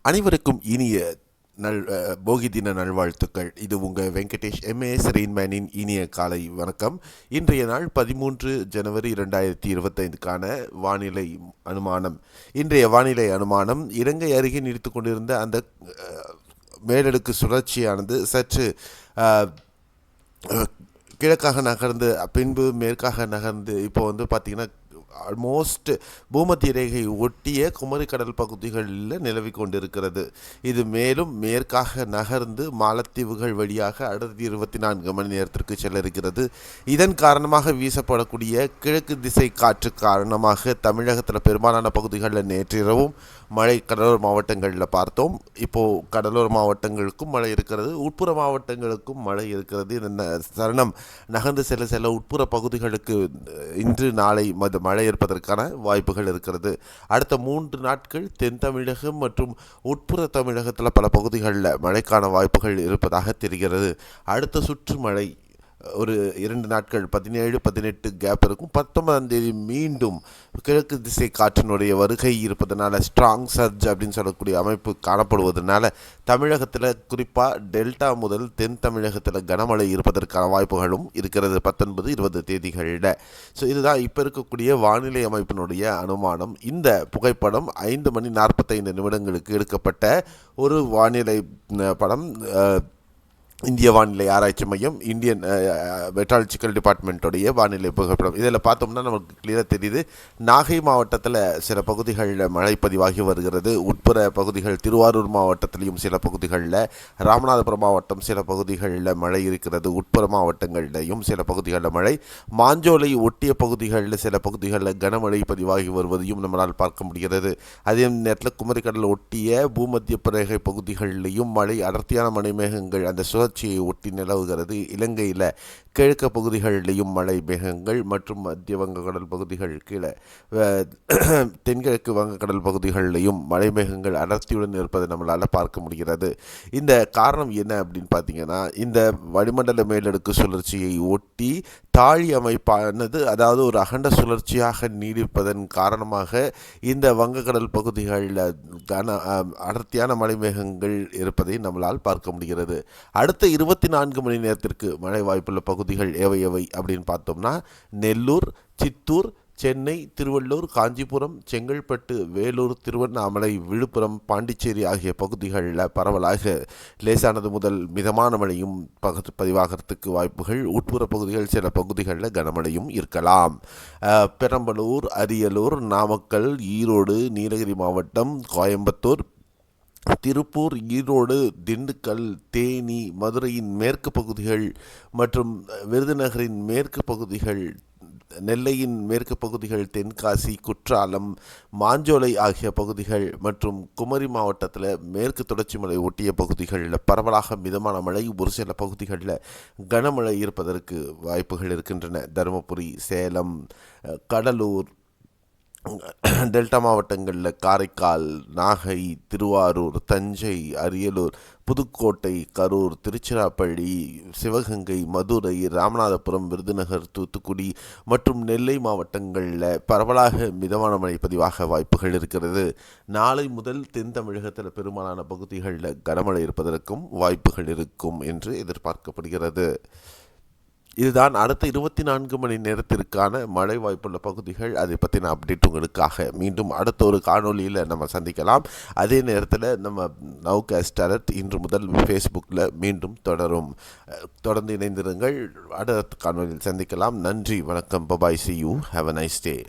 அனைவருக்கும் இனிய போகி தின நல்வாழ்த்துக்கள். இது உங்கள் வெங்கடேஷ் எம்ஏஎஸ் ரெயின்மேனின் இனிய காலை வணக்கம். இன்றைய நாள் 13 ஜனவரி 2025க்கான வானிலை அனுமானம். இன்றைய வானிலை அனுமானம் இலங்கை அருகே நீடித்து கொண்டிருந்த அந்த மேலடுக்கு சுழற்சியானது சற்று கிழக்காக நகர்ந்து பின்பு மேற்காக நகர்ந்து இப்போ பார்த்திங்கன்னா ஆல்மோஸ்ட் பூமத்திய ரேகை ஒட்டிய குமரி கடல் பகுதிகளில் நிலவி கொண்டிருக்கிறது. இது மேலும் மேற்காக நகர்ந்து மாலத்தீவுகள் வழியாக அடுத்த 24 மணி நேரத்திற்கு செல்ல இருக்கிறது. இதன் காரணமாக வீசப்படக்கூடிய கிழக்கு திசை காற்று காரணமாக தமிழகத்தில் பெரும்பாலான பகுதிகளில் நேற்றிரவும் மழை கடலோர மாவட்டங்களில் பார்த்தோம். இப்போது கடலோர மாவட்டங்களுக்கும் மழை இருக்கிறது, உட்புற மாவட்டங்களுக்கும் மழை இருக்கிறது. இந்த தருணம் நகர்ந்து செல்ல உட்புற பகுதிகளுக்கு இன்று நாளை மழை இருப்பதற்கான வாய்ப்புகள் இருக்கிறது. அடுத்த 3 நாட்கள் தென் தமிழகம் மற்றும் உட்புற தமிழகத்தில் பல பகுதிகளில் மழைக்கான வாய்ப்புகள் இருப்பதாக தெரிகிறது. அடுத்த சுற்று மழை ஒரு 2 நாட்கள் 17, 18 கேப் இருக்கும். 19ஆம் தேதி மீண்டும் கிழக்கு திசை காற்றினுடைய வருகை இருப்பதனால ஸ்ட்ராங் சர்ஜ் அப்படின்னு சொல்லக்கூடிய அமைப்பு காணப்படுவதனால தமிழகத்தில் குறிப்பாக டெல்டா முதல் தென் தமிழகத்தில் கனமழை இருப்பதற்கான வாய்ப்புகளும் இருக்கிறது 19, 20 தேதிகளில். ஸோ இதுதான் இப்போ இருக்கக்கூடிய வானிலை அமைப்பினுடைய அனுமானம். இந்த புகைப்படம் 5 மணி 45 நிமிடங்களுக்கு எடுக்கப்பட்ட ஒரு வானிலை படம். இந்திய வானிலை ஆராய்ச்சி மையம், இந்தியன் மெட்ராலஜிக்கல் டிபார்ட்மெண்ட்டுடைய வானிலை புகைப்படம். இதில் பார்த்தோம்னா நமக்கு கிளியராக தெரியுது. நாகை மாவட்டத்தில் சில பகுதிகளில் மழை பதிவாகி வருகிறது. உட்புற பகுதிகள் திருவாரூர் மாவட்டத்திலையும் சில பகுதிகளில், ராமநாதபுரம் மாவட்டம் சில பகுதிகளில் மழை இருக்கிறது. உட்புற மாவட்டங்களிலையும் சில பகுதிகளில் மழை. மாஞ்சோலை ஒட்டிய பகுதிகளில் சில பகுதிகளில் கனமழை பதிவாகி வருவதையும் நம்மளால் பார்க்க முடிகிறது. அதே நேரத்தில் குமரிக்கடல் ஒட்டிய பூமத்திய பிரேகை பகுதிகளிலையும் மழை, அடர்த்தியான மணிமேகங்கள் அந்த சுழற்சியை ஒட்டி நிலவுகிறது. இலங்கையில் கிழக்கு பகுதிகளிலேயும் மழை மேகங்கள் மற்றும் மத்திய வங்கக்கடல் பகுதிகள் கீழே தென்கிழக்கு வங்கக்கடல் பகுதிகளிலையும் மழை மேகங்கள் அடர்த்தியுடன் இருப்பதை நம்மளால் பார்க்க முடிகிறது. இந்த காரணம் என்ன அப்படின்னு பார்த்தீங்கன்னா, இந்த வளிமண்டல மேலடுக்கு சுழற்சியை ஒட்டி தாழி அமைப்பானது, அதாவது ஒரு அகண்ட சுழற்சியாக நீடிப்பதன் காரணமாக இந்த வங்கக்கடல் பகுதிகளில் அடர்த்தியான மழை மேகங்கள் இருப்பதை நம்மளால் பார்க்க முடிகிறது. அடுத்த 24 மணி நேரத்திற்கு மழை வாய்ப்புள்ள பகுதிகள் எவை அப்படின்னு பார்த்தோம்னா, நெல்லூர், சித்தூர், சென்னை, திருவள்ளூர், காஞ்சிபுரம், செங்கல்பட்டு, வேலூர், திருவண்ணாமலை, விழுப்புரம், பாண்டிச்சேரி ஆகிய பகுதிகளில் பரவலாக லேசானது முதல் மிதமான மழையும் பதிவாகிறதுக்கு வாய்ப்புகள். உட்புற பகுதிகள் சில பகுதிகளில் கனமழையும் இருக்கலாம். பெரம்பலூர், அரியலூர், நாமக்கல், ஈரோடு, நீலகிரி மாவட்டம், கோயம்புத்தூர், திருப்பூர், ஈரோடு, திண்டுக்கல், தேனி, மதுரையின் மேற்கு பகுதிகள் மற்றும் விருதுநகரின் மேற்கு பகுதிகள், நெல்லையின் மேற்கு பகுதிகள், தென்காசி, குற்றாலம், மாஞ்சோலை ஆகிய பகுதிகள் மற்றும் குமரி மாவட்டத்தில் மேற்கு தொடர்ச்சி மலை ஒட்டிய பகுதிகளில் பரவலாக மிதமான மழை, ஒரு சில பகுதிகளில் கனமழை இருப்பதற்கு வாய்ப்புகள் இருக்கின்றன. தருமபுரி, சேலம், கடலூர், டெல்டா மாவட்டங்களில் காரைக்கால், நாகை, திருவாரூர், தஞ்சை, அரியலூர், புதுக்கோட்டை, கரூர், திருச்சிராப்பள்ளி, சிவகங்கை, மதுரை, ராமநாதபுரம், விருதுநகர், தூத்துக்குடி மற்றும் நெல்லை மாவட்டங்களில் பரவலாக மிதமான மழை பதிவாக வாய்ப்புகள் இருக்கிறது. நாளை முதல் தென் தமிழகத்தில் பெரும்பாலான பகுதிகளில் கனமழை இருப்பதற்கும் வாய்ப்புகள் இருக்கும் என்று எதிர்பார்க்கப்படுகிறது. இதுதான் அடுத்த 24 மணி நேரத்திற்கான மழை வாய்ப்புள்ள பகுதிகள். அதை பற்றின அப்டேட் உங்களுக்காக மீண்டும் அடுத்த ஒரு காணொலியில் நம்ம சந்திக்கலாம். அதே நேரத்தில் நம்ம நவ்காஸ்ட் அலர்ட் இன்று முதல் ஃபேஸ்புக்கில் மீண்டும் தொடர்ந்து இணைந்திருங்கள். அடுத்த காணொலியில் சந்திக்கலாம். நன்றி, வணக்கம், bye bye, see you, have a nice day.